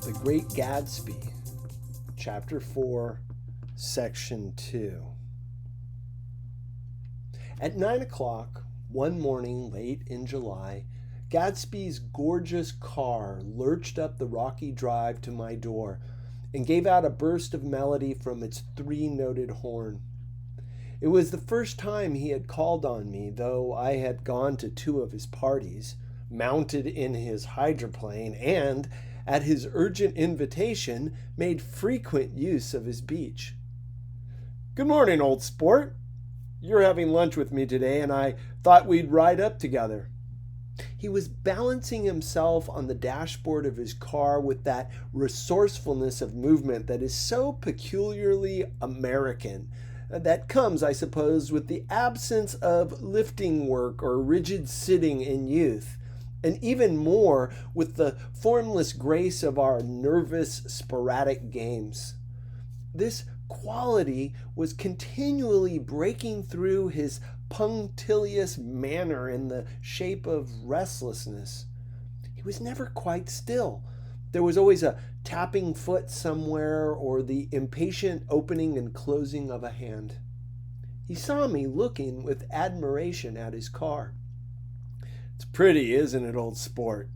The Great Gatsby, Chapter 4, Section 2. At 9 o'clock, one morning late in July, Gatsby's gorgeous car lurched up the rocky drive to my door and gave out a burst of melody from its three-noted horn. It was the first time he had called on me, though I had gone to two of his parties, mounted in his hydroplane, and, at his urgent invitation, made frequent use of his beach. "Good morning, old sport. You're having lunch with me today, and I thought we'd ride up together." He was balancing himself on the dashboard of his car with that resourcefulness of movement that is so peculiarly American, that comes, I suppose, with the absence of lifting work or rigid sitting in youth, and even more with the formless grace of our nervous, sporadic games. This quality was continually breaking through his punctilious manner in the shape of restlessness. He was never quite still. There was always a tapping foot somewhere or the impatient opening and closing of a hand. He saw me looking with admiration at his car. "It's pretty, isn't it, old sport?"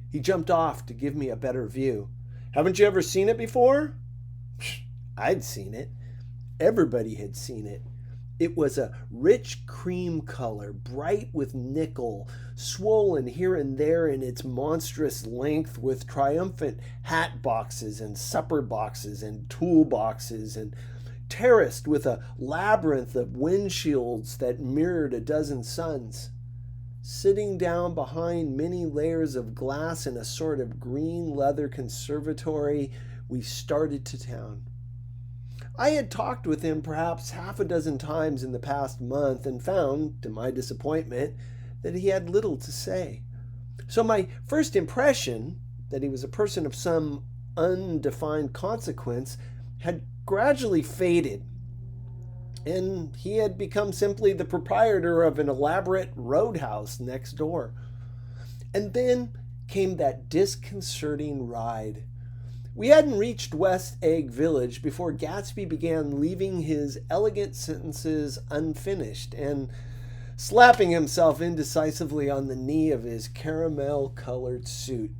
He jumped off to give me a better view. "Haven't you ever seen it before?" I'd seen it. Everybody had seen it. It was a rich cream color, bright with nickel, swollen here and there in its monstrous length with triumphant hat boxes and supper boxes and tool boxes, and terraced with a labyrinth of windshields that mirrored a dozen suns. Sitting down behind many layers of glass in a sort of green leather conservatory, we started to town. I had talked with him perhaps half a dozen times in the past month and found, to my disappointment, that he had little to say. So my first impression, that he was a person of some undefined consequence, had gradually faded, and he had become simply the proprietor of an elaborate roadhouse next door. And then came that disconcerting ride. We hadn't reached West Egg Village before Gatsby began leaving his elegant sentences unfinished and slapping himself indecisively on the knee of his caramel-colored suit.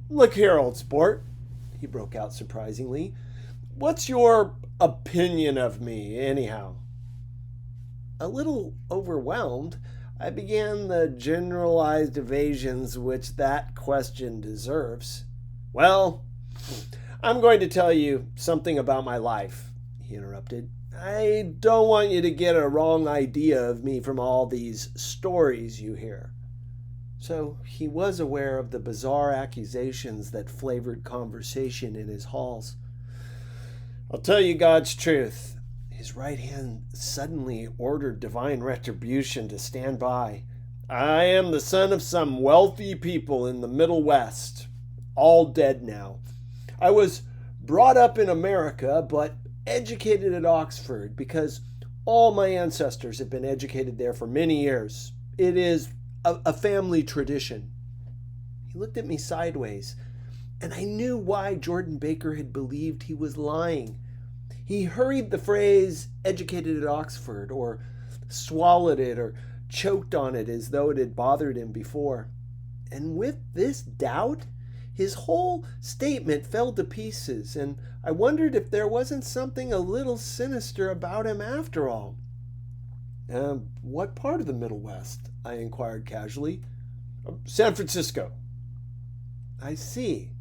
"Look here, old sport," he broke out surprisingly. "What's your opinion of me, anyhow?" A little overwhelmed, I began the generalized evasions which that question deserves. "Well, I'm going to tell you something about my life," he interrupted. "I don't want you to get a wrong idea of me from all these stories you hear." So he was aware of the bizarre accusations that flavored conversation in his halls. "I'll tell you God's truth." His right hand suddenly ordered divine retribution to stand by. "I am the son of some wealthy people in the Middle West. All dead now. I was brought up in America, but educated at Oxford because all my ancestors have been educated there for many years. It is a family tradition." He looked at me sideways, and I knew why Jordan Baker had believed he was lying. He hurried the phrase "educated at Oxford," or swallowed it, or choked on it as though it had bothered him before. And with this doubt, his whole statement fell to pieces, and I wondered if there wasn't something a little sinister about him after all. "What part of the Middle West?" I inquired casually. "San Francisco." "I see."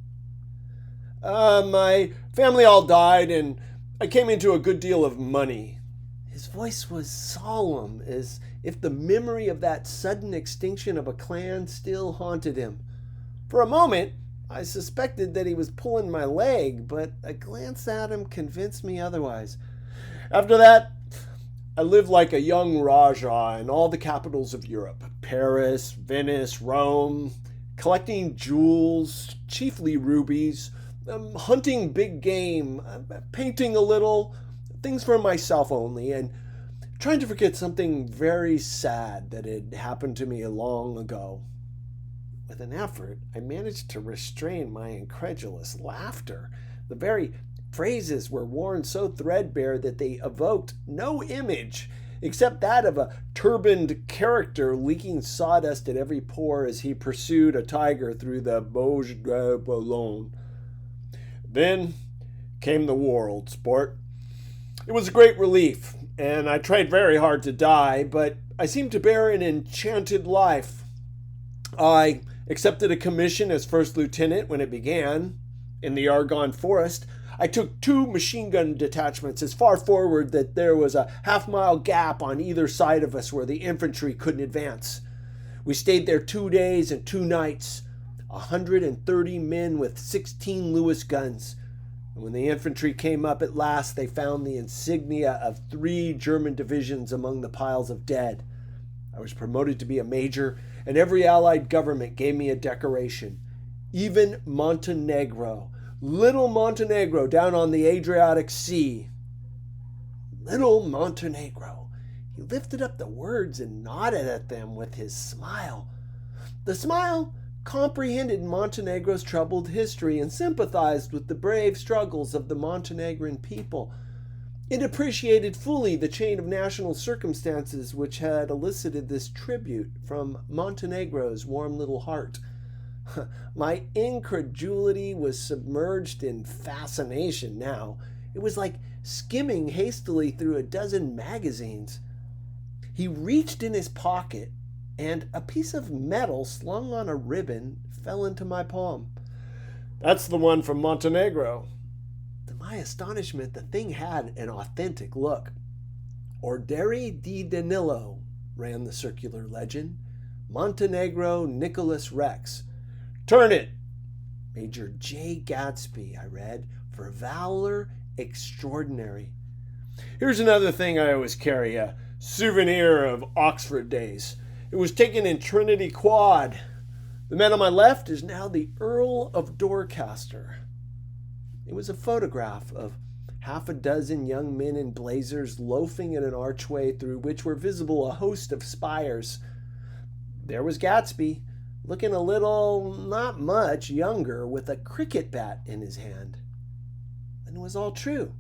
My family all died, and I came into a good deal of money." His voice was solemn, as if the memory of that sudden extinction of a clan still haunted him. For a moment, I suspected that he was pulling my leg, but a glance at him convinced me otherwise. "After that, I lived like a young Rajah in all the capitals of Europe, Paris, Venice, Rome, collecting jewels, chiefly rubies, hunting big game, painting a little, things for myself only, and trying to forget something very sad that had happened to me long ago." With an effort, I managed to restrain my incredulous laughter. The very phrases were worn so threadbare that they evoked no image except that of a turbaned character leaking sawdust at every pore as he pursued a tiger through the Bauge de Boulogne. Then came the war, old sport. It was a great relief, and I tried very hard to die, but I seemed to bear an enchanted life. I accepted a commission as first lieutenant when it began. In the Argonne Forest, I took 2 machine gun detachments as far forward that there was a half-mile gap on either side of us where the infantry couldn't advance. We stayed there 2 days and 2 nights, 130 men with 16 Lewis guns. And when the infantry came up at last, they found the insignia of 3 German divisions among the piles of dead. I was promoted to be a major, and every Allied government gave me a decoration. Even Montenegro, little Montenegro down on the Adriatic Sea. Little Montenegro. He lifted up the words and nodded at them with his smile. The smile comprehended Montenegro's troubled history and sympathized with the brave struggles of the Montenegrin people. It appreciated fully the chain of national circumstances which had elicited this tribute from Montenegro's warm little heart. My incredulity was submerged in fascination now. It was like skimming hastily through a dozen magazines. He reached in his pocket, and a piece of metal slung on a ribbon fell into my palm. "That's the one from Montenegro." To my astonishment, the thing had an authentic look. "Orderi di Danilo," ran the circular legend. "Montenegro Nicholas Rex. Turn it." "Major J. Gatsby," I read, "for valor extraordinary." Here's another thing I always carry, a souvenir of Oxford days. It was taken in Trinity Quad. The man on my left is now the Earl of Dorchester. It was a photograph of half a dozen young men in blazers loafing in an archway through which were visible a host of spires. There was Gatsby, looking a little, not much, younger, with a cricket bat in his hand. And it was all true.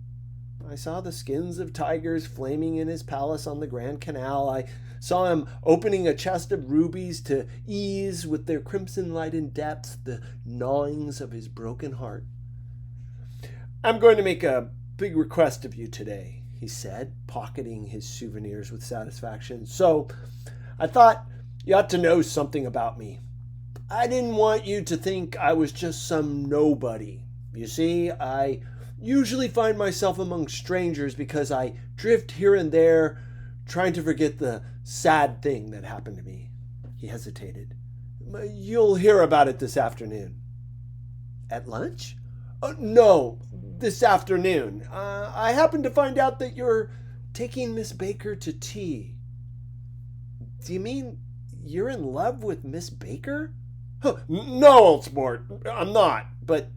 I saw the skins of tigers flaming in his palace on the Grand Canal. I saw him opening a chest of rubies to ease with their crimson-lighted depths the gnawings of his broken heart. "I'm going to make a big request of you today," he said, pocketing his souvenirs with satisfaction. "So I thought you ought to know something about me. I didn't want you to think I was just some nobody. You see, I usually find myself among strangers because I drift here and there, trying to forget the sad thing that happened to me." He hesitated. "You'll hear about it this afternoon." "At lunch?" No, this afternoon. I happened to find out that you're taking Miss Baker to tea." "Do you mean you're in love with Miss Baker?" "No, old sport, I'm not. But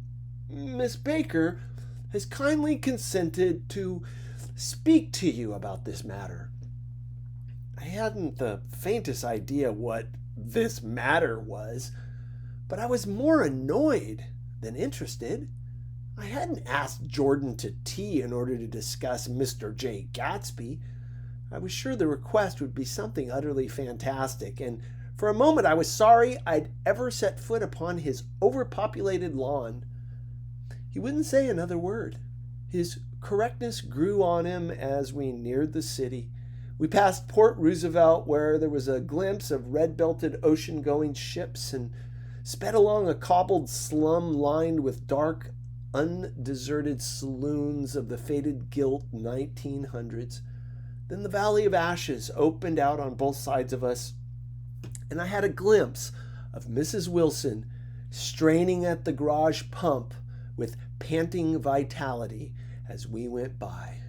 Miss Baker has kindly consented to speak to you about this matter." I hadn't the faintest idea what this matter was, but I was more annoyed than interested. I hadn't asked Jordan to tea in order to discuss Mr. J. Gatsby. I was sure the request would be something utterly fantastic, and for a moment I was sorry I'd ever set foot upon his overpopulated lawn. He wouldn't say another word. His correctness grew on him as we neared the city. We passed Port Roosevelt, where there was a glimpse of red-belted ocean-going ships, and sped along a cobbled slum lined with dark, undeserted saloons of the faded gilt 1900s. Then the Valley of Ashes opened out on both sides of us, and I had a glimpse of Mrs. Wilson straining at the garage pump with panting vitality as we went by.